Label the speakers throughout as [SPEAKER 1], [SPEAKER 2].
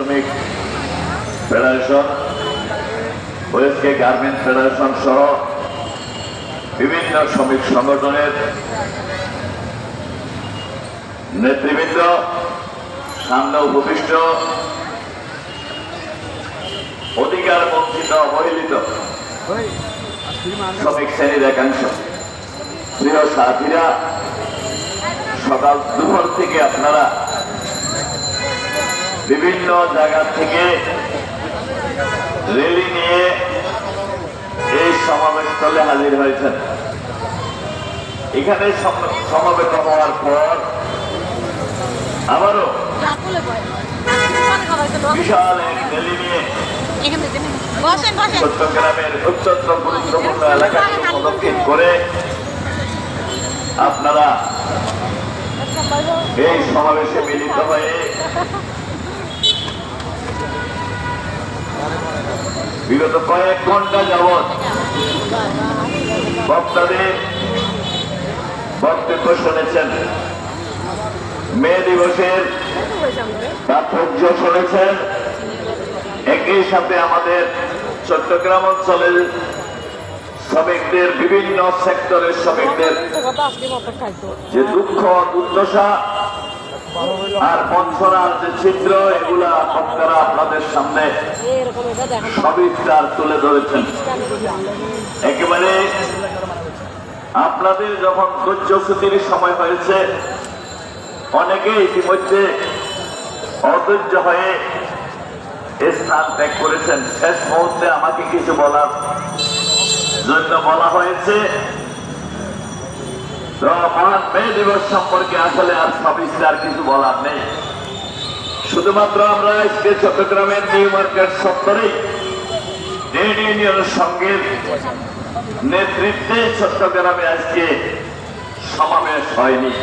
[SPEAKER 1] শ্রমিক federation, ওএসকে garments federation সহ বিভিন্ন শ্রমিক সংগঠনের নেতৃবৃন্দ, সামনে উপবিষ্ট অধিকার বঞ্চিত অবহেলিত শ্রমিক শ্রেণীর একাংশ, প্রিয় সাথীরা, সকাল দুপুর থেকে আপনারা বিভিন্ন জায়গা থেকে রেলি নিয়ে এই সমাবেশ স্থলে হাজির হয়েছেন। এখানে সমাবেত হওয়ার পর আবারও বিশাল এক রেলি নিয়ে চট্টগ্রামের অত্যন্ত গুরুত্বপূর্ণ এলাকাকে প্রদক্ষিণ করে আপনারা এই সমাবেশে মিলিত হয়ে বিগত কয়েক ঘন্টা যাবৎ বক্তাদের বক্তব্য শুনেছেন, মে দিবসের তাৎপর্য শুনেছেন। একই সাথে আমাদের চট্টগ্রাম অঞ্চলের শ্রমিকদের, বিভিন্ন সেক্টরের শ্রমিকদের যে দুঃখ দুর্দশা আর বঞ্চনার যে চিত্র, এগুলা বক্তারা আপনাদের সামনে সবিস্তার তুলে ধরেছেন। একেবারে আপনাদের যখন ধৈর্যচ্যুতির সময় হয়েছে, অনেকে ইতিমধ্যে অধৈর্য হয়ে স্থান ত্যাগ করেছেন। শেষ মুহূর্তে আমাকে কিছু বলার জন্য বলা হয়েছে। মহান মে দিবস সম্পর্কে আসলে আর সবিস্তার কিছু বলার নেই। শুধুমাত্র আমরা আজকে চট্টগ্রামের নিউ মার্কেট চত্বরে ট্রেড ইউনিয়ন সংঘের নেতৃত্বে চট্টগ্রামে আজকে সমাবেশ হয়নি।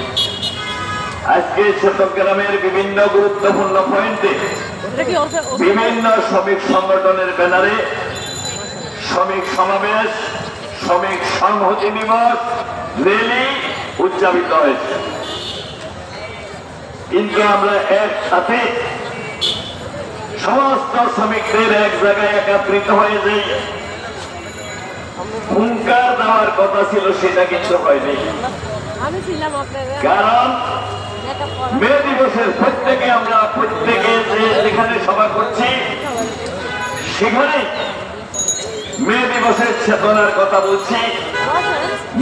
[SPEAKER 1] আজকে চট্টগ্রামের বিভিন্ন গুরুত্বপূর্ণ পয়েন্টে বিভিন্ন শ্রমিক সংগঠনের ব্যানারে শ্রমিক সমাবেশ, শ্রমিক সংহতি দিবস, রেলি উদযাপিত হয়েছে। কিন্তু আমরা একসাথে সমস্ত শ্রমিকদের এক জায়গায় একত্রিত হয়ে যাই, হুঙ্কার দেওয়ার কথা ছিল, সেটা কিন্তু হয়নি। কারণ মে দিবসের প্রত্যেকে যেখানে সভা করছি, সেখানে মে দিবসের চেতনার কথা বলছি,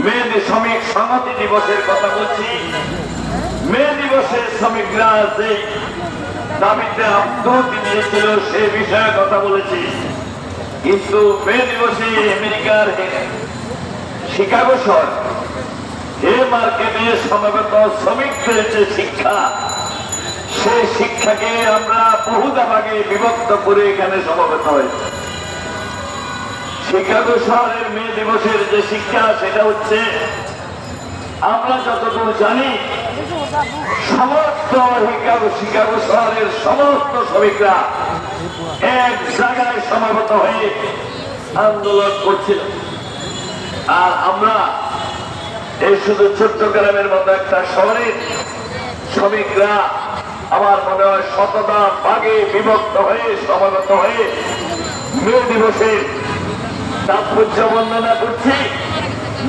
[SPEAKER 1] মে শ্রমিক সংহতি দিবসের কথা বলছি, মে দিবসে শ্রমিকরা যে দাবিতে আত্মহতি নিয়েছিল সে বিষয়ে কথা বলেছি। কিন্তু মে দিবসে আমেরিকার শিকাগো শহর এই মার্কেটে সমাবেত শ্রমিকদের যে শিক্ষা, সেই শিক্ষাকে আমরা বহুদা ভাগে বিভক্ত করে এখানে সমবেত হয়েছে। শিকাগো শহরের মে দিবসের যে শিক্ষা, সেটা হচ্ছে আমরা যতদূর জানি সমস্ত শিকাগো শহরের সমস্ত শ্রমিকরা এক জায়গায় সমবেত হয়ে আন্দোলন করছিল। আর আমরা এই শুধু চট্টগ্রামের মতো একটা শহরের শ্রমিকরা আমার মনে হয় শতটা ভাগে বিভক্ত হয়ে সমবেত হয়ে মে দিবসের তাৎপর্য বর্ণনা করছি।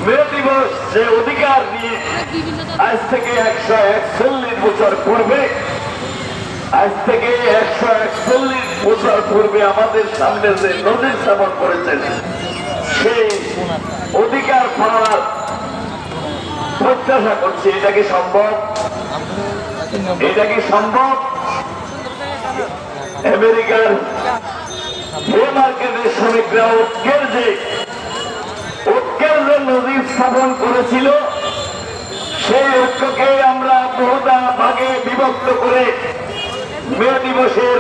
[SPEAKER 1] মে দিবস যে অধিকার নিয়ে আজ থেকে 141 বছর পূর্বে, আমাদের সামনে যে নজির স্থাপন করেছেন, সেই অধিকার পাওয়ার প্রত্যাশা করছি। এটা কি সম্ভব? আমেরিকার মার্কেটের শ্রমিকরা ঐক্যের যে নজির স্থাপন করেছিল, সেই ঐক্যকে আমরা বহুদা ভাগে বিভক্ত করে মে দিবসের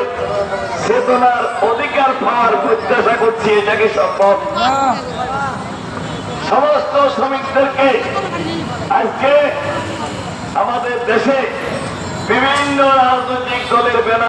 [SPEAKER 1] চেতনার অধিকার পাওয়ার প্রত্যাশা করছি। এটা কি সম্ভব? সমস্ত শ্রমিকদেরকে আজকে আমাদের দেশে বিভিন্ন রাজনৈতিক দলের ব্যানার